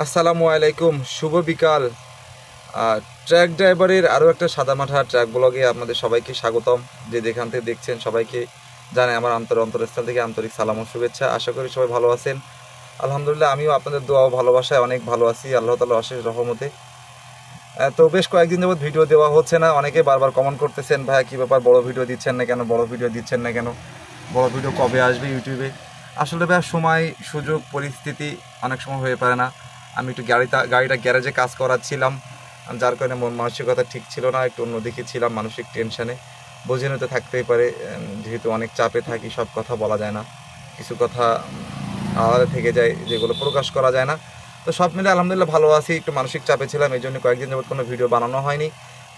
আসসালামু আলাইকুম, শুভ বিকাল। ট্রাক ড্রাইভারের আরও একটা সাদামাঠা ট্রাক ব্লগে আপনাদের সবাইকে স্বাগতম। যে যেখান থেকে দেখছেন সবাইকে জানাই আমার অন্তরস্থল থেকে আন্তরিক সালাম ও শুভেচ্ছা। আশা করি সবাই ভালো আছেন। আলহামদুলিল্লাহ, আমিও আপনাদের দোয়া ও ভালোবাসায় অনেক ভালো আছি, আল্লাহ তাআলার অশেষ রহমতে। তো বেশ কয়েকদিন যাবত ভিডিও দেওয়া হচ্ছে না। অনেকে বারবার কমেন্ট করতেছেন, ভাইয়া কী ব্যাপার, বড় ভিডিও দিচ্ছেন না কেন, বড় ভিডিও দিচ্ছেন না কেন, বড় ভিডিও কবে আসবে ইউটিউবে। আসলে ভাইয়া সময়, সুযোগ, পরিস্থিতি অনেক সময় হয়ে পারে না। আমি একটু গাড়িটা গ্যারেজে কাজ করাচ্ছিলাম, যার কারণে মন মানসিকতা ঠিক ছিল না, একটু অন্যদিকে ছিলাম, মানসিক টেনশনে। বোঝেনও তো থাকতেই পারে, যেহেতু অনেক চাপে থাকি, সব কথা বলা যায় না, কিছু কথা আলাদা থেকে যায় যেগুলো প্রকাশ করা যায় না। তো সব মিলে আলহামদুলিল্লাহ ভালো আছি, একটু মানসিক চাপে ছিলাম, এই জন্য কয়েকদিন যাবত কোনো ভিডিও বানানো হয়নি।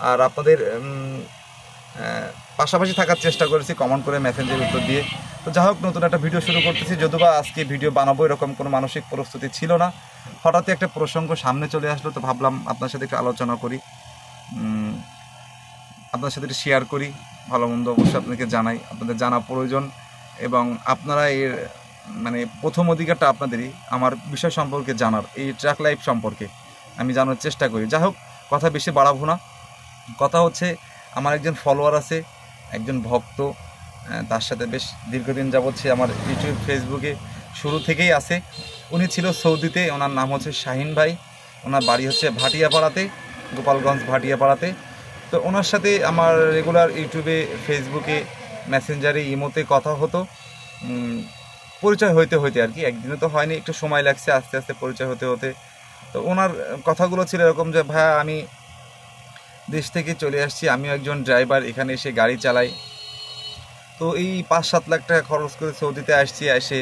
আর আপনাদের পাশাপাশি থাকার চেষ্টা করেছি, কমেন্ট করে, মেসেঞ্জের উত্তর দিয়ে। তো যাই হোক, নতুন একটা ভিডিও শুরু করতেছি। যদিও আজকে ভিডিও বানাবো এরকম কোনো মানসিক প্রস্তুতি ছিল না, হঠাৎই একটা প্রসঙ্গ সামনে চলে আসলো, তো ভাবলাম আপনার সাথে একটু আলোচনা করি, আপনার সাথে একটু শেয়ার করি। ভালো মন্দ অবশ্যই আপনাকে জানাই, আপনাদের জানা প্রয়োজন, এবং আপনারা এর মানে প্রথম অধিকারটা আপনাদেরই আমার বিষয় সম্পর্কে জানার, এই ট্র্যাক লাইফ সম্পর্কে আমি জানার চেষ্টা করি। যাই হোক, কথা বেশি বাড়াবো না। কথা হচ্ছে, আমার একজন ফলোয়ার আছে, একজন ভক্ত, তার সাথে বেশ দীর্ঘদিন যাবৎ সে আমার ইউটিউব, ফেসবুকে শুরু থেকেই আছে। উনি ছিল সৌদিতে, ওনার নাম হচ্ছে শাহিন ভাই, ওনার বাড়ি হচ্ছে ভাটিয়াপাড়াতে, গোপালগঞ্জ ভাটিয়াপাড়াতে। তো ওনার সাথে আমার রেগুলার ইউটিউবে, ফেসবুকে, মেসেঞ্জারে, ইমোতে কথা হতো। পরিচয় হইতে হইতে আর কি, একদিনে তো হয়নি, একটু সময় লাগছে, আস্তে আস্তে পরিচয় হতে হতে। তো ওনার কথাগুলো ছিল এরকম যে, ভাইয়া আমি দেশ থেকে চলে আসছি, আমিও একজন ড্রাইভার, এখানে এসে গাড়ি চালাই। তো এই 5-7 লাখ টাকা খরচ করে সৌদিতে আসছি, এসে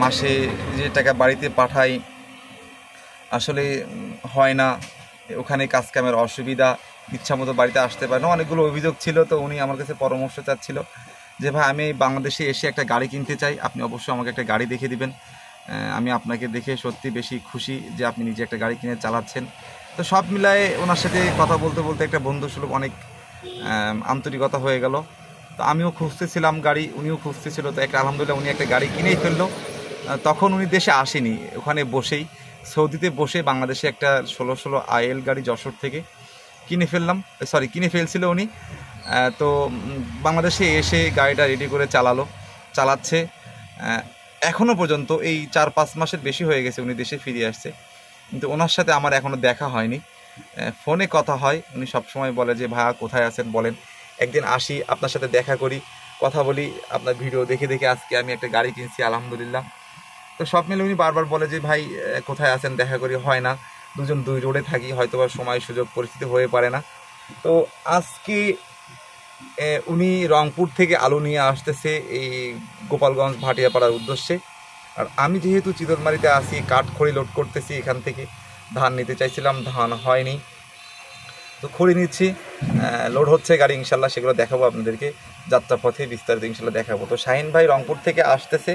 মাসে যে টাকা বাড়িতে পাঠাই আসলে হয় না, ওখানে কাজ কামের অসুবিধা, ইচ্ছা মতো বাড়িতে আসতে পারে না, অনেকগুলো অভিযোগ ছিল। তো উনি আমার কাছে পরামর্শ চাচ্ছিল যে, ভাই আমি বাংলাদেশে এসে একটা গাড়ি কিনতে চাই, আপনি অবশ্যই আমাকে একটা গাড়ি দেখে দিবেন। আমি আপনাকে দেখে সত্যি বেশি খুশি যে আপনি নিজে একটা গাড়ি কিনে চালাচ্ছেন। তো সব মিলায়ে ওনার সাথে কথা বলতে বলতে একটা বন্ধুসুলভ, অনেক আন্তরিকতা হয়ে গেল। তো আমিও খুঁজতেছিলাম গাড়ি, উনিও খুঁজতেছিল। তো একটা আলহামদুলিল্লাহ উনি একটা গাড়ি কিনেই ফেললো। তখন উনি দেশে আসেনি, ওখানে বসেই সৌদিতে বসে বাংলাদেশে একটা 16 আইএল গাড়ি যশোর থেকে কিনে ফেলছিল উনি। তো বাংলাদেশে এসে গাড়িটা রেডি করে চালাচ্ছে। এখনও পর্যন্ত এই 4-5 মাসের বেশি হয়ে গেছে উনি দেশে ফিরে আসছে, কিন্তু ওনার সাথে আমার এখনও দেখা হয়নি। ফোনে কথা হয়, উনি সবসময় বলে যে, ভাইয়া কোথায় আছেন বলেন, একদিন আসি, আপনার সাথে দেখা করি, কথা বলি। আপনার ভিডিও দেখে দেখে আজকে আমি একটা গাড়ি কিনছি আলহামদুলিল্লাহ। তো সব মিলে উনি বারবার বলে যে, ভাই কোথায় আছেন, দেখা করি হয় না, দুজন দুই রোডে থাকি, হয়তো বা সময় সুযোগ পরিস্থিতি হয়ে পারে না। তো আজকে উনি রংপুর থেকে আলু নিয়ে আসতেছে এই গোপালগঞ্জ ভাটিয়াপাড়ার উদ্দেশ্যে। আর আমি যেহেতু চিতলমারিতে আসি, কাঠখড়ি লোড করতেছি, এখান থেকে ধান নিতে চাইছিলাম, ধান হয়নি, তো খড়ি নিচ্ছি, লোড হচ্ছে গাড়ি, ইনশাল্লাহ সেগুলো দেখাবো আপনাদেরকে, যাত্রাপথে বিস্তারিত ইনশাল্লাহ দেখাবো। তো শাহিন ভাই রংপুর থেকে আসতেছে।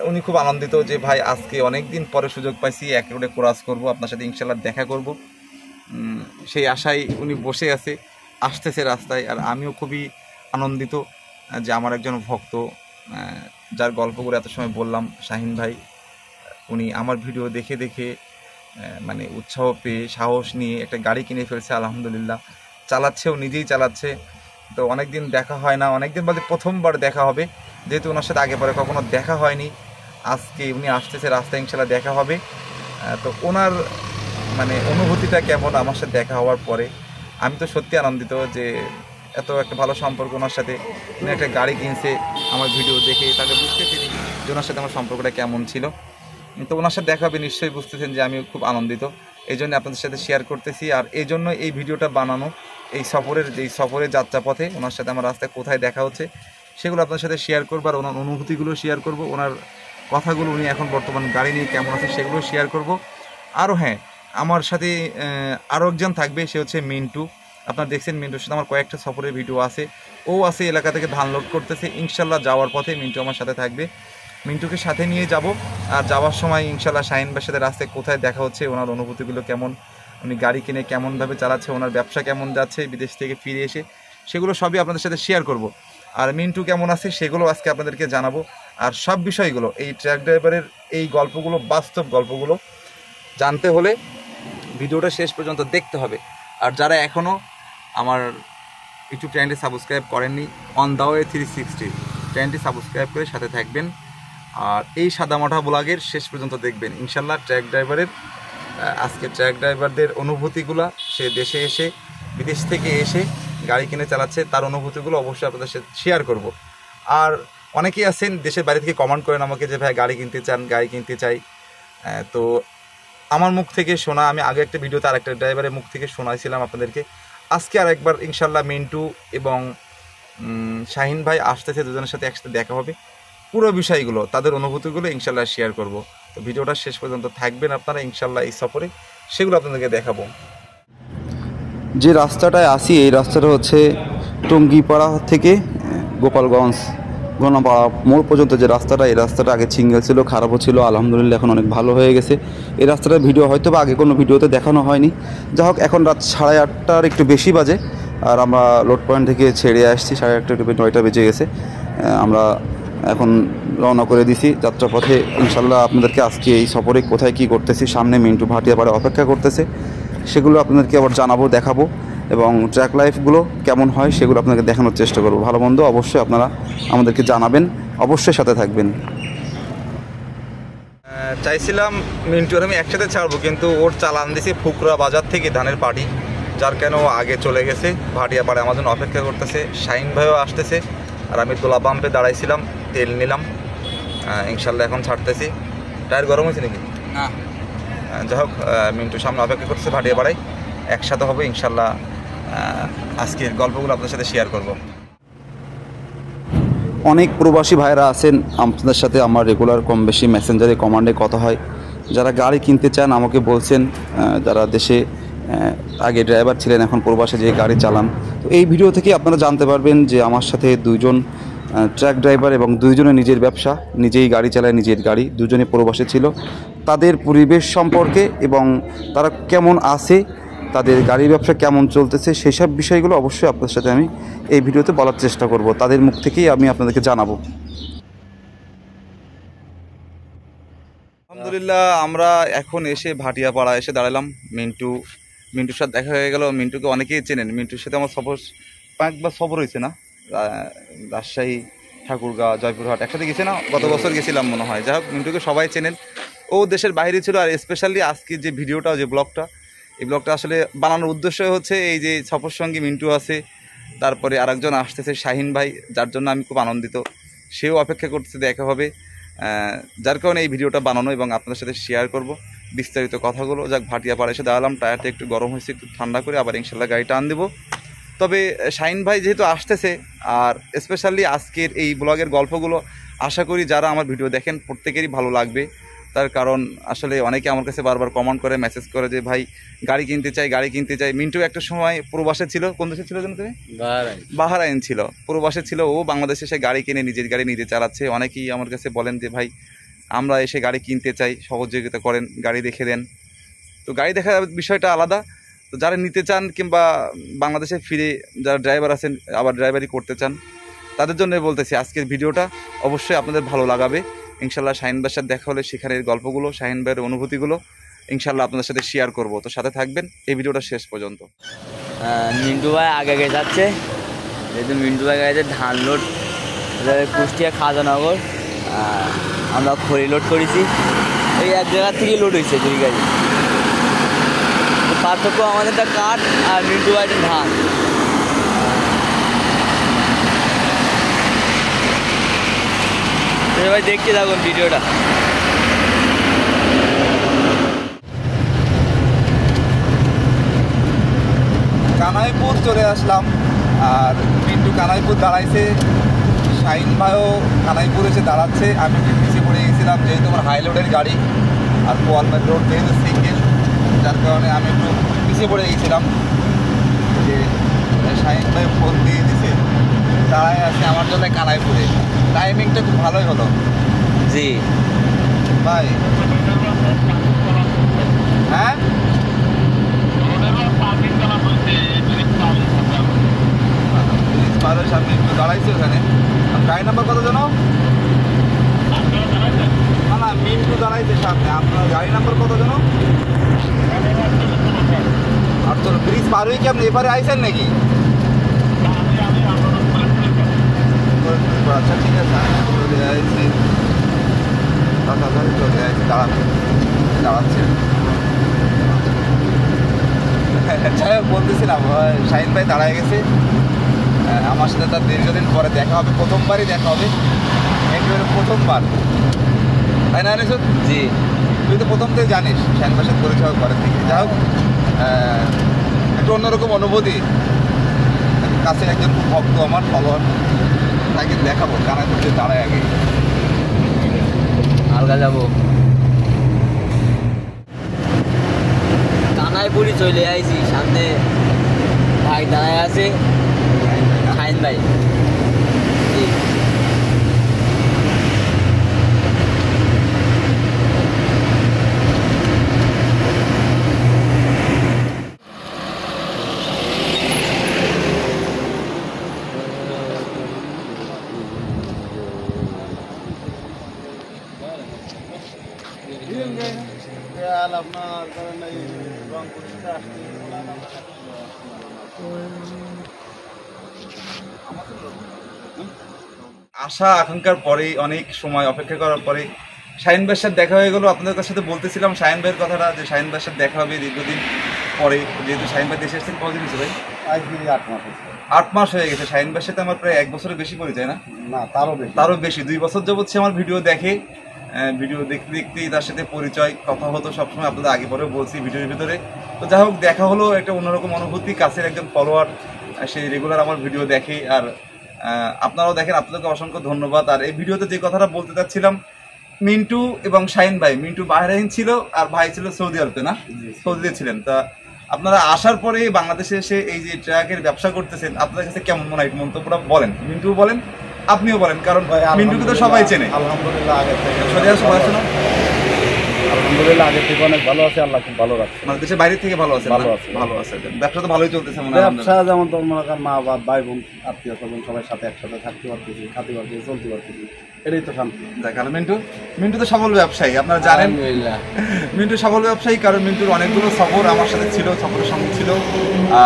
উনি খুব আনন্দিত যে, ভাই আজকে অনেক দিন পরে সুযোগ পাইছি, এক রোডে ক্রস করব, আপনার সাথে ইনশাল্লাহ দেখা করব, সেই আশায় উনি বসে আছে, আসতেছে রাস্তায়। আর আমিও খুবই আনন্দিত যে আমার একজন ভক্ত, যার গল্পগুলো এত সময় বললাম, শাহিন ভাই, উনি আমার ভিডিও দেখে দেখে মানে উৎসাহ পেয়ে, সাহস নিয়ে একটা গাড়ি কিনে ফেলছে আলহামদুলিল্লাহ, চালাচ্ছেও, নিজেই চালাচ্ছে। তো অনেক দিন দেখা হয় না, অনেক দিন বাদে প্রথমবার দেখা হবে, যেহেতু ওনার সাথে আগে পরে কখনো দেখা হয়নি। আজকে উনি আসতেছে রাস্তায়, ইনশাল্লাহ দেখা হবে। তো ওনার মানে অনুভূতিটা কেমন আমার সাথে দেখা হওয়ার পরে, আমি তো সত্যি আনন্দিত যে এত একটা ভালো সম্পর্ক ওনার সাথে, উনি একটা গাড়ি কিনছে আমার ভিডিও দেখে, তাকে বুঝতে পেরে যে ওনার সাথে আমার সম্পর্কটা কেমন ছিল। তো ওনার সাথে দেখা হবে, নিশ্চয়ই বুঝতেছেন যে আমি খুব আনন্দিত, এই জন্য আপনাদের সাথে শেয়ার করতেছি। আর এই জন্য এই ভিডিওটা বানানো, এই সফরের যাত্রাপথে ওনার সাথে আমার রাস্তায় কোথায় দেখা হচ্ছে সেগুলো আপনার সাথে শেয়ার করবো, আর ওনার অনুভূতিগুলো শেয়ার করব, ওনার কথাগুলো, উনি এখন বর্তমান গাড়ি নিয়ে কেমন আছে সেগুলো শেয়ার করব। আরও হ্যাঁ, আমার সাথে আরও একজন থাকবে, সে হচ্ছে মিন্টু। আপনারা দেখছেন মিন্টুর সাথে আমার কয়েকটা সফরের ভিডিও আছে, ও আছে এলাকা থেকে ধান লোড করতেছে, ইনশাল্লাহ যাওয়ার পথে মিন্টু আমার সাথে থাকবে, মিন্টুকে সাথে নিয়ে যাব। আর যাওয়ার সময় ইনশাল্লাহ শাহিন ভাইয়ের সাথে রাস্তায় কোথায় দেখা হচ্ছে, ওনার অনুভূতিগুলো কেমন, উনি গাড়ি কিনে কেমনভাবে চালাচ্ছে, ওনার ব্যবসা কেমন যাচ্ছে বিদেশ থেকে ফিরে এসে, সেগুলো সবই আপনাদের সাথে শেয়ার করব। আর মিন্টু কেমন আছে সেগুলো আজকে আপনাদেরকে জানাবো। আর সব বিষয়গুলো এই ট্রাক ড্রাইভারের এই গল্পগুলো, বাস্তব গল্পগুলো জানতে হলে ভিডিওটা শেষ পর্যন্ত দেখতে হবে। আর যারা এখনও আমার ইউটিউব চ্যানেলটি সাবস্ক্রাইব করেননি, অন দ্য ওয়ে 360 চ্যানেলটি সাবস্ক্রাইব করে সাথে থাকবেন। আর এই সাদামাটা ব্লগের শেষ পর্যন্ত দেখবেন। ইনশাল্লাহ ট্রাক ড্রাইভারের আজকে ট্রাক ড্রাইভারদের অনুভূতিগুলো, সে দেশে এসে বিদেশ থেকে এসে গাড়ি কিনে চালাচ্ছে, তার অনুভূতিগুলো অবশ্যই আপনাদের সাথে শেয়ার করব। আর অনেকেই আছেন দেশের বাইরে থেকে কমেন্ট করেন আমাকে যে ভাই গাড়ি কিনতে চান, গাড়ি কিনতে চাই। তো আমার মুখ থেকে শোনা, আমি আগে একটা ভিডিওতে আর একটা ড্রাইভারের মুখ থেকে শোনাইছিলাম আপনাদেরকে। আজকে আর একবার ইনশাল্লাহ মিন্টু এবং শাহিন ভাই আসতেছে, দুজনের সাথে একসাথে দেখা হবে। পুরো বিষয়গুলো, তাদের অনুভূতিগুলো ইনশাল্লাহ শেয়ার করব। তো ভিডিওটা শেষ পর্যন্ত থাকবেন আপনারা ইনশাল্লাহ এই সফরে, সেগুলো আপনাদেরকে দেখাবো। যে রাস্তাটায় আসি এই রাস্তাটা হচ্ছে টঙ্গিপাড়া থেকে গোপালগঞ্জ ঘনাপাড়া মোড় পর্যন্ত যে রাস্তাটা, এই রাস্তাটা আগে সিঙ্গেল ছিল, খারাপও ছিল, আলহামদুলিল্লাহ এখন অনেক ভালো হয়ে গেছে। এই রাস্তাটার ভিডিও হয়তো বা আগে কোনো ভিডিওতে দেখানো হয়নি। যা হোক, এখন রাত 8:30টার একটু বেশি বাজে, আর আমরা লোড পয়েন্ট থেকে ছেড়ে আসছি 8:30 একটু 9টা বেজে গেছে। আমরা এখন রওনা করে দিছি যাত্রাপথে। ইনশাল্লাহ আপনাদেরকে আজকে এই সফরে কোথায় কী করতেছি, সামনে মিন্টু ভাটিয়াপাড়া অপেক্ষা করতেছে, সেগুলো আপনাদেরকে আবার জানাবো, দেখাবো, এবং ট্র্যাক লাইফগুলো কেমন হয় সেগুলো আপনাকে দেখানোর চেষ্টা করবো। ভালো মন্দ অবশ্যই আপনারা আমাদেরকে জানাবেন, অবশ্যই সাথে থাকবেন। চাইছিলাম মিন্টু আর আমি একসাথে ছাড়বো, কিন্তু ওর চালান দিছি ফুকরা বাজার থেকে ধানের পাটি, যার কেন আগে চলে গেছে ভাটিয়াপাড়া, আমার জন্য অপেক্ষা করতেছে। শাহিন ভাইও আসতেছে, আর আমি দোলা পাম্পে দাঁড়াইছিলাম, তেল নিলাম। ইনশাল্লাহ এখন ছাড়তেছি। টায়ার গরম হয়েছে নাকি? না। যাই হোক, মিন্টু সামনে অপেক্ষা করতেছে ভাটিয়াপাড়ায়, একসাথে হবে ইনশাল্লাহ। আজকের গল্পগুলো আপনাদের সাথে শেয়ার করব। অনেক প্রবাসী ভাইরা আছেন, আপনাদের সাথে আমার রেগুলার কম বেশি মেসেঞ্জারে কমান্ডে কথা হয়। যারা গাড়ি কিনতে চান আমাকে বলছেন, যারা দেশে আগে ড্রাইভার ছিলেন এখন প্রবাসে যে গাড়ি চালান। তো এই ভিডিও থেকে আপনারা জানতে পারবেন যে আমার সাথে দুইজন ট্রাক ড্রাইভার এবং দুইজনে নিজের ব্যবসা, নিজেই গাড়ি চালায়, নিজের গাড়ি, দুজনে প্রবাসে ছিল, তাদের পরিবেশ সম্পর্কে এবং তারা কেমন আছে, তাদের গাড়ি ব্যবসা কেমন চলতেছে, সেই সব বিষয়গুলো অবশ্যই আপনাদের সাথে আমি এই ভিডিওতে বলার চেষ্টা করব। তাদের মুখ থেকেই আমি আপনাদেরকে জানাবো। আলহামদুলিল্লাহ, আমরা এখন এসে ভাটিয়াপাড়া এসে দাঁড়ালাম। মিন্টুর সাথে দেখা হয়ে গেল। মিন্টুকে অনেকেই চেনেন, মিন্টুর সাথে আমার কয়েকবার সফর হয়েছে না, রাজশাহী, ঠাকুরগাঁও, জয়পুরহাট একসাথে গেছি না, গত বছর গেছিলাম মনে হয়। যাই হোক, মিন্টুকে সবাই চেনেন, ও দেশের বাইরে ছিল। আর স্পেশালি আজকে যে ভিডিওটা, যে ব্লগটা, এই ব্লগটা আসলে বানানোর উদ্দেশ্য হচ্ছে এই যে সফর সঙ্গী মিন্টু আছে, তারপরে আরেকজন আসতেছে শাহিন ভাই, যার জন্য আমি খুব আনন্দিত। সেও অপেক্ষা করতেছে, দেখা হবে, যার কারণে এই ভিডিওটা বানানো এবং আপনাদের সাথে শেয়ার করব বিস্তারিত কথাগুলো। যাক, ভাটিয়াপাড়া এসে দাঁড়ালাম, টায়ারটা একটু গরম হয়েছে, একটু ঠান্ডা করে আবার ইনশাল্লাহ গাড়িটা আন দেবো। তবে শাহিন ভাই যেহেতু আসতেছে, আর স্পেশালি আজকের এই ব্লগের গল্পগুলো আশা করি যারা আমার ভিডিও দেখেন প্রত্যেকেরই ভালো লাগবে। তার কারণ আসলে অনেকে আমার কাছে বারবার কমেন্ট করে, মেসেজ করে যে ভাই গাড়ি কিনতে চাই, গাড়ি কিনতে চাই। মিন্টু একটা সময় প্রবাসে ছিল, কোন দেশে ছিল জানো তুমি? বাহরাইন ছিল, প্রবাসে ছিল। ও বাংলাদেশে এসে গাড়ি কিনে নিজের গাড়ি নিজে চালাচ্ছে। অনেকেই আমার কাছে বলেন যে ভাই আমরা এসে গাড়ি কিনতে চাই, সহযোগিতা করেন, গাড়ি দেখে দেন। তো গাড়ি দেখার বিষয়টা আলাদা। তো যারা নিতে চান কিংবা বাংলাদেশে ফিরে যারা ড্রাইভার আছেন, আবার ড্রাইভারি করতে চান, তাদের জন্য বলতেছি আজকের ভিডিওটা অবশ্যই আপনাদের ভালো লাগাবে। ইনশাল্লাহ শাহিন ভাইয়ের সাথে দেখা হলে সেখানের গল্পগুলো, শাহিন ভাইয়ের অনুভূতিগুলো ইনশাল্লাহ আপনাদের সাথে শেয়ার করব। তো সাথে থাকবেন এই ভিডিওটা শেষ পর্যন্ত। মিন্টু ভাই আগে আগে যাচ্ছে, যেহেতু মিন্টু ভাই গাড়িতে ধান লোড, কুষ্টিয়া খাজানগর, আমরা খড়ি লোড করেছি। এই এক জায়গার থেকেই লোড হয়েছে দুই গাড়ি। পার্থক্য আমাদেরটা কাঠ আর মিন্টু ভাইটা ধান। ভাই দেখতে থাকুন ভিডিওটা। কানাইপুর চলে আসলাম, আর মিন্টু কানাইপুর দাঁড়াইছে, শাহিন ভাইও কানাইপুর এসে দাঁড়াচ্ছে। আমি পিছিয়ে পড়ে গেছিলাম, যেহেতু আমার হাই লোডের গাড়ি আর পোয়ালমেট রোড যেহেতু সিঙ্গেল, যার কারণে আমি একটু পিছিয়ে পড়ে গেছিলাম। যে শাহিন ভাই ফোন দিয়ে দিছে, দাঁড়ায় আছে আমার জন্য কানাইপুরে। টাইমিংটা খুব ভালোই হলো। জি ভাই, হ্যাঁ সামনে একটু দাঁড়াইছে ওখানে। গাড়ি নাম্বার কত জানো? আপনার গাড়ি নাম্বার কত যেন? 48। ব্রিজ পার হয়ে কি আপনি এবারে আইছেন নাকি? আচ্ছা ঠিক আছে, চলে আসছি, চলে আসছি, দাঁড়াচ্ছি। যাই হোক, বলতেছিলাম শাহিন ভাই দাঁড়ায় গেছে। আমার সাথে তার দীর্ঘদিন পরে দেখা হবে, প্রথমবারই দেখা হবে, একেবারে প্রথমবার, তাই না আনিস? জি। তুই তো প্রথম থেকে জানিস শাহিন ভাইয়ের সাথে পরিচয় ঘরের থেকে। যাই হোক, একটু অন্যরকম অনুভূতি। কাছের একজন খুব ভক্ত আমার, ফলোয়ার, তাকে দেখাবো কানায় করতে দাঁড়ায় আগে। আলগা যাবো, কানায় পুরি চলে আইছি, সামনে ভাই দাঁড়ায় আছে, শাহিন ভাই। জি। আশা আকাঙ্ক্ষার পরে, অনেক সময় অপেক্ষা করার পরে শাহিন ভাইয়ের সাথে দেখা হয়ে গেল। আপনাদের সাথে বলতেছিলাম শাহিন ভাইয়ের কথাটা, যে শাহিন ভাইয়ের সাথে দেখা হবে দীর্ঘদিন পরে। যেহেতু শাহিন ভাই দেশে এসেছেন কতদিন হয়েছে ভাই? 8 মাস হয়ে গেছে। শাহিন ভাইয়ের সাথে আমার প্রায় 1 বছরের বেশি পরিচয়, না? না, তারও বেশি 2 বছর যাবত সে আমার ভিডিও দেখে। ভিডিও দেখতে দেখতেই তার সাথে পরিচয়, কথা হতো সবসময়, আপনাদের আগে পরে বলছি ভিডিওর ভিতরে। তো যাই হোক, দেখা হলো, একটা অন্যরকম অনুভূতি। কাছের একজন ফলোয়ার, সে রেগুলার আমার ভিডিও দেখে, আর আপনারাও দেখেন, আপনাদেরকে অসংখ্য ধন্যবাদ। আর এই ভিডিওতে যে কথাটা বলতে চাচ্ছিলাম, মিন্টু এবং শাহিন ভাই, মিন্টু বাহরাইন ছিল আর ভাই ছিল সৌদি আরবে, না? সৌদিতে ছিলেন। তা আপনারা আসার পরে বাংলাদেশে এসে এই যে ট্রাকের ব্যবসা করতেছেন, আপনাদের কাছে কেমন মনে হয় মন্তব্যটা বলেন, মিন্টু বলেন, আপনিও বলেন, কারণ মিন্টুকে তো সবাই চেনে। আলহামদুলিল্লাহ, আগের থেকে আলহামদুলিল্লাহ আগের থেকে অনেক ভালো আছে, আল্লাহ খুব ভালো রাখছে। মানে দেশের বাইরে থেকে ভালো আছে, ভালো আছে। ভালো আছে। ব্যবসা তো ভালোই চলতেছে মনে হয়। ব্যবসা যেমন তোর মনে করেন, মা বাবা, ভাই বোন, আত্মীয় স্বজন সবাই সাথে একসাথে থাকতে পারতেছি, খাতে পারতেছি, চলতে পারতেছি, এটাই তো শান্তি। দেখালো মিন্টু তো সফল ব্যবসায়ী, আপনারা জানেন। মিন্টু সফল ব্যবসায়ী, কারণ মিন্টুর অনেকগুলো সফর আমার সাথে ছিল, সফরের সঙ্গে ছিল।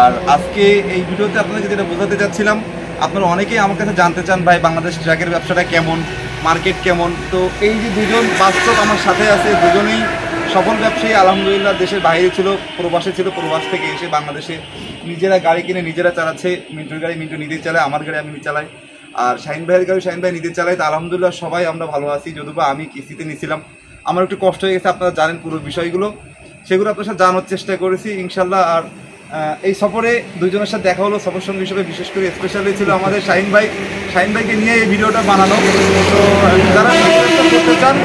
আর আজকে এই ভিডিওতে আপনাদের যেটা বোঝাতে চাচ্ছিলাম, আপনারা অনেকেই আমার কাছে জানতে চান, ভাই বাংলাদেশ ট্রাকের ব্যবসাটা কেমন, মার্কেট কেমন। তো এই যে দুজন বাস্তব আমার সাথে আছে, দুজনেই সফল ব্যবসায়ী আলহামদুলিল্লাহ। দেশের বাইরে ছিল, প্রবাসে ছিল, প্রবাস থেকে এসে বাংলাদেশে নিজেরা গাড়ি কিনে নিজেরা চালাচ্ছে। মিন্টুর গাড়ি মিন্টু নিজেই চালায়, আমার গাড়ি আমি চালাই, আর শাহিন ভাইয়ের গাড়ি শাহিন ভাই নিজে চালাই। তো আলহামদুলিল্লাহ সবাই আমরা ভালো আছি। যদিও আমি কিস্তিতে নিয়েছিলাম, আমার একটু কষ্ট হয়ে গেছে, আপনারা জানেন পুরো বিষয়গুলো, সেগুলো আপনার সাথে জানার চেষ্টা করেছি ইনশাল্লাহ। আর এই সফরে দুজনের সাথে দেখা হলো, সফর সঙ্গী হিসেবে বিশেষ করে স্পেশালি ছিল আমাদের শাহিন ভাইকে নিয়ে এই ভিডিওটা বানানো। তো যারা করতে চান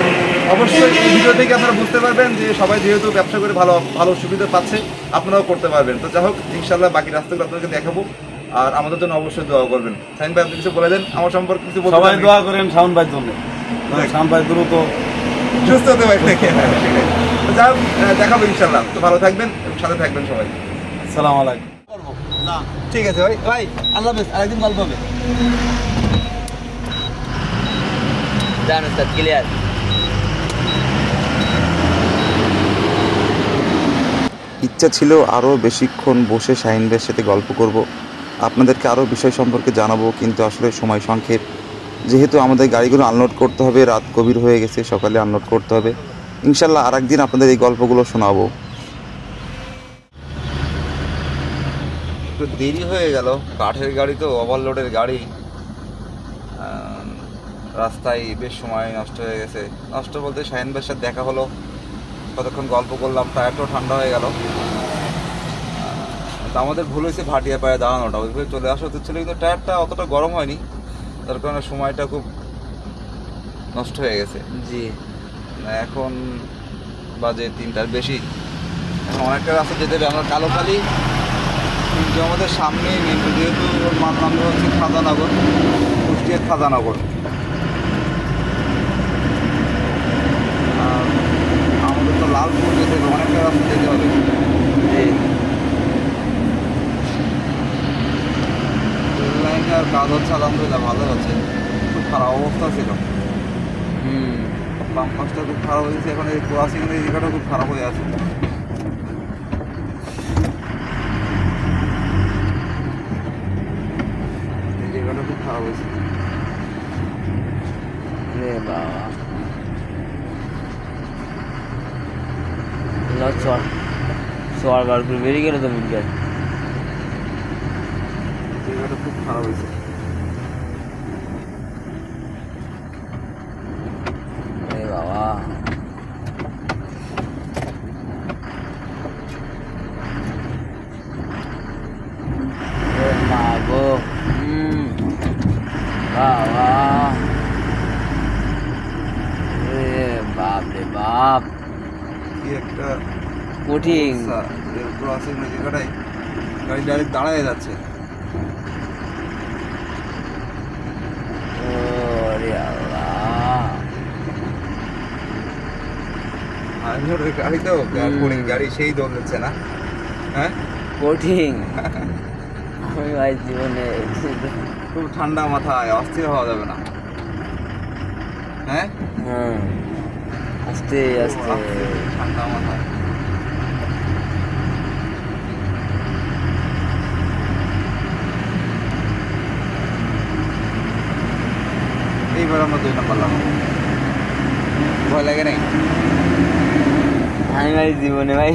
অবশ্যই এই ভিডিও থেকে আপনারা বুঝতে পারবেন যে সবাই যেহেতু ব্যবসা করে ভালো সুবিধা পাচ্ছে, আপনারাও করতে পারবেন। তো যাই হোক, ইনশাল্লাহ বাকি রাস্তাগুলো আপনাদেরকে দেখাবো, আর আমাদের জন্য অবশ্যই দোয়া করবেন। শাহিন ভাই, আপনি কিছু বলে দেন আমার সম্পর্কে, কিছু বলতে? সবাই দোয়া করেন শাওন ভাইয়ের জন্য, শাওন ভাই দ্রুত সুস্থ হতে পারেন। তো যাই হোক, দেখাবো ইনশাল্লাহ। তো ভালো থাকবেন এবং সাথে থাকবেন সবাই। সালাম আলাইকুম। ঠিক আছে ভাই, আল্লাহ হাফেজ, আরেকদিন গল্প হবে। জানো স্যার, ক্লিয়ার। ইচ্ছা ছিল আরও বেশিক্ষণ বসে শাহিন ভাইয়ের সাথে গল্প করব, আপনাদেরকে আরও বিষয় সম্পর্কে জানাবো, কিন্তু আসলে সময় সংক্ষেপ। যেহেতু আমাদের গাড়িগুলো আনলোড করতে হবে, রাত গভীর হয়ে গেছে, সকালে আনলোড করতে হবে। ইনশাল্লাহ আর একদিন আপনাদের এই গল্পগুলো শোনাবো। একটু দেরি হয়ে গেল, কাঠের গাড়ি তো, ওভারলোডের গাড়ি, রাস্তায় বেশ সময় নষ্ট হয়ে গেছে। নষ্ট বলতে শাহিন ভাইয়ের সাথে দেখা হলো, কতক্ষণ গল্প করলাম, টায়ারটাও ঠান্ডা হয়ে গেল। তো আমাদের ভুল হয়েছে ভাটিয়া পায়ে দাঁড়ানোটা, ওইভাবে চলে আসা উচিত ছিল, কিন্তু টায়ারটা অতটা গরম হয়নি, তার কারণে সময়টা খুব নষ্ট হয়ে গেছে। জি। এখন বাজে 3টার বেশি, এখন অনেকটা রাস্তা যেতে হবে। আমরা কালোখালি, কিন্তু আমাদের সামনে মিন্টু, যেহেতু ওর মার নাম হচ্ছে খাজানগর, কুষ্টিয়ার খাজানগর। আর আমাদের তো লালপুর যেতে হবে, অনেকটা রাস্তা যেতে হবে। রেল লাইনটার কাজ হচ্ছে আলহামদুলিল্লাহ, ভালো হচ্ছে, খুব খারাপ অবস্থা ছিল। বাম পাশটা খুব খারাপ হয়েছে, এখন এই ক্রসিংয়ের এই জায়গাটা খুব খারাপ হয়ে আছে। এই জায়গাটা খুব খারাপ হয়েছে। রে বাবা চর বার করে বেরিয়ে গেল তো মিনটায়। জায়গাটা খুব খারাপ হয়েছে। রে বাবা মা গো বাবা রে বাপ রে বাপ কি একটা কঠিন। ক্রসিং এর জায়গাটায় গাড়ি ডাইরেক্ট দাঁড়ায় যাচ্ছে। ওরে আল্লাহ গাড়ি তো গাড়ি সেই দৌড়াচ্ছে না। হ্যাঁ কঠিন। আমি ভাই জীবনে খুব ঠান্ডা মাথায়, অস্থির হওয়া যাবে না। হ্যাঁ হ্যাঁ আস্তে আস্তে ঠান্ডা মাথায়। এইবার আমরা 2 নম্বর লাগাবো। ভয় লাগে নাই? আমি ভাই জীবনে ভাই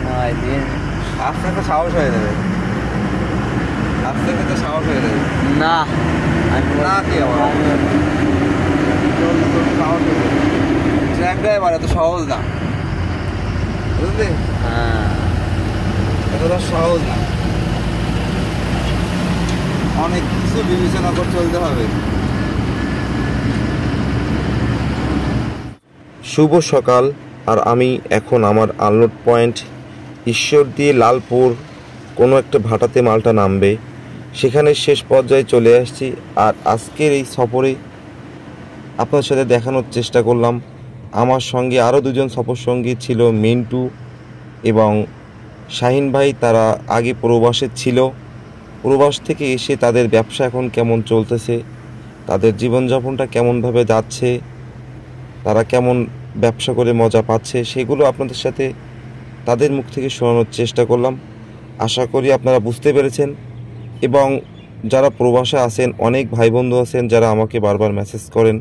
ভাই আস্তে আস্তে সাহস হয়ে যাবে, আস্তে আস্তে সাহস হয়ে যাবে। না না কি আবার সাহস হয়ে যাবে। ট্র্যাক ড্রাইভার এত সহজ না, বুঝলি? হ্যাঁ এতটা সহজ না, অনেক কিছু বিবেচনা করে চলতে হবে। শুভ সকাল। আর আমি এখন আমার আনলোড পয়েন্ট ঈশ্বর দিয়ে লালপুর কোনো একটা ভাটাতে মালটা নামবে, সেখানে শেষ পর্যায়ে চলে আসছি। আর আজকের এই সফরে আপনার সাথে দেখানোর চেষ্টা করলাম। আমার সঙ্গে আরও 2জন সফর সঙ্গী ছিল, মিন্টু এবং শাহিন ভাই। তারা আগে প্রবাসে ছিল, প্রবাস থেকে এসে তাদের ব্যবসা এখন কেমন চলতেছে, তাদের জীবনযাপনটা কেমনভাবে যাচ্ছে, তারা কেমন ব্যবসা করে মজা পাচ্ছে, সেগুলো আপনাদের সাথে তাদের মুখ থেকে শোনানোর চেষ্টা করলাম। আশা করি আপনারা বুঝতে পেরেছেন। এবং যারা প্রবাসে আছেন, অনেক ভাই বন্ধু আছেন যারা আমাকে বারবার মেসেজ করেন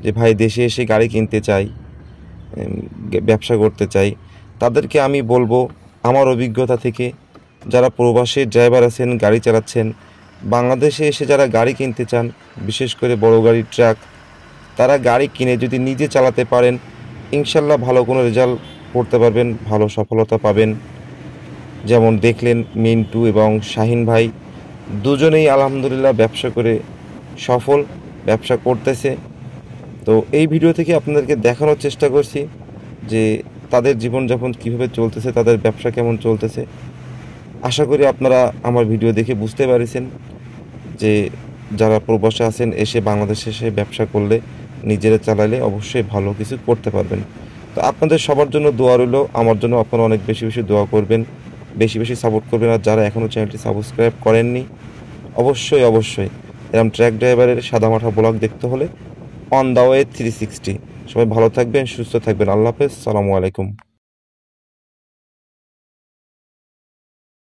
যে ভাই দেশে এসে গাড়ি কিনতে চাই, ব্যবসা করতে চাই। তাদেরকে আমি বলবো আমার অভিজ্ঞতা থেকে, যারা প্রবাসে ড্রাইভার আছেন, গাড়ি চালাচ্ছেন, বাংলাদেশে এসে যারা গাড়ি কিনতে চান, বিশেষ করে বড় গাড়ি, ট্রাক, তারা গাড়ি কিনে যদি নিজে চালাতে পারেন, ইনশাল্লাহ ভালো কোনো রেজাল্ট করতে পারবেন, ভালো সফলতা পাবেন। যেমন দেখলেন মিন্টু এবং শাহিন ভাই দুজনেই আলহামদুলিল্লাহ ব্যবসা করে সফল, ব্যবসা করতেছে। তো এই ভিডিও থেকে আপনাদেরকে দেখানোর চেষ্টা করছি যে তাদের জীবনযাপন কীভাবে চলতেছে, তাদের ব্যবসা কেমন চলতেছে। আশা করি আপনারা আমার ভিডিও দেখে বুঝতে পেরেছেন যে যারা প্রবাসে আছেন, এসে বাংলাদেশে এসে ব্যবসা করলে, নিজেরা চালালে অবশ্যই ভালো কিছু করতে পারবেন। তো আপনাদের সবার জন্য দোয়া রইল, আমার জন্য আপনারা অনেক বেশি বেশি দোয়া করবেন, বেশি বেশি সাপোর্ট করবেন। আর যারা এখনও চ্যানেলটি সাবস্ক্রাইব করেননি, অবশ্যই এরকম ট্র্যাক ড্রাইভারের সাদামাঠা ব্লগ দেখতে হলে অন দ্য ওয়ে 360। সবাই ভালো থাকবেন, সুস্থ থাকবেন। আল্লাহ হাফেজ, আসসালামু আলাইকুম।